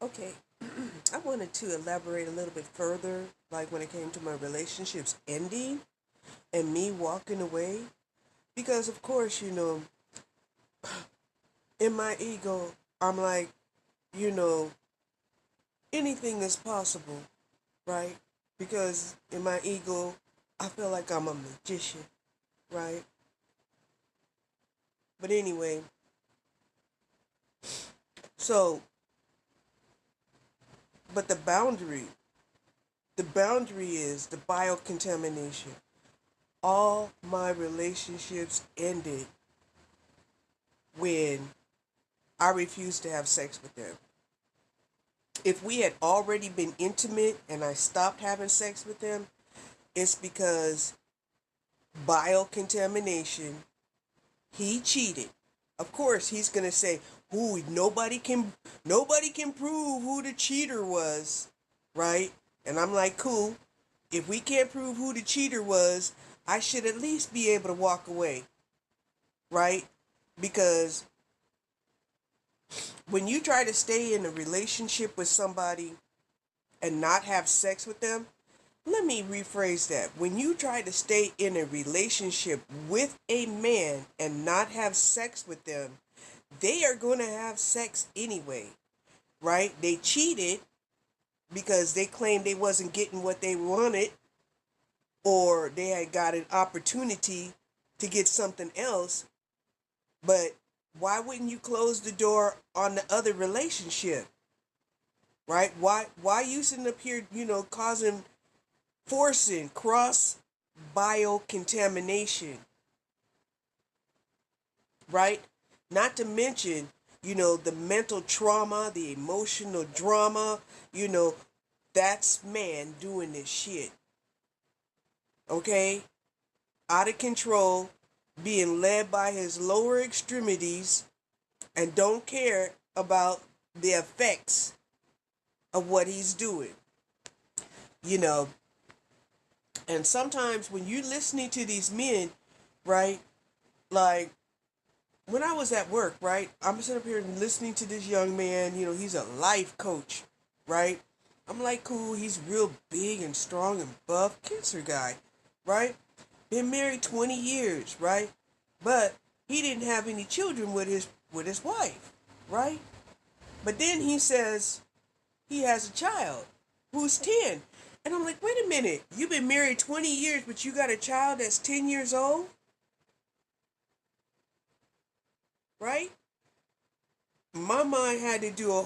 Okay, I wanted to elaborate a little bit further, like when it came to my relationships ending and me walking away. Because, of course, in my ego, I'm like, you know, anything is possible, right? Because in my ego, I feel like I'm a magician, right? But anyway, so, but the boundary is the biocontamination. All my relationships ended when I refused to have sex with them. If we had already been intimate and I stopped having sex with them, it's because biocontamination, he cheated. Of course, he's going to say, "Ooh, nobody can prove who the cheater was." Right? And I'm like, "Cool. If we can't prove who the cheater was, I should at least be able to walk away." Right? Because when you try to stay in a relationship with somebody and not have sex with them, let me rephrase that. When you try to stay in a relationship with a man and not have sex with them, they are going to have sex anyway, right? They cheated because they claimed they wasn't getting what they wanted, or they had got an opportunity to get something else. But why wouldn't you close the door on the other relationship? Right? Why you sitting up here, causing forcing cross biocontamination, right? Not to mention, the mental trauma, the emotional drama, you know, that's man doing this shit. Okay? Out of control, being led by his lower extremities, and don't care about the effects of what he's doing. You know, and sometimes when you're listening to these men, right? Like when I was at work, right? I'm sitting up here listening to this young man. He's a life coach, right? I'm like, cool. He's real big and strong and buff, cancer guy, right? Been married 20 years, right? But he didn't have any children with his wife, right? But then he says he has a child who's 10. And I'm like, wait a minute. You've been married 20 years, but you got a child that's 10 years old, right? My mind had to do a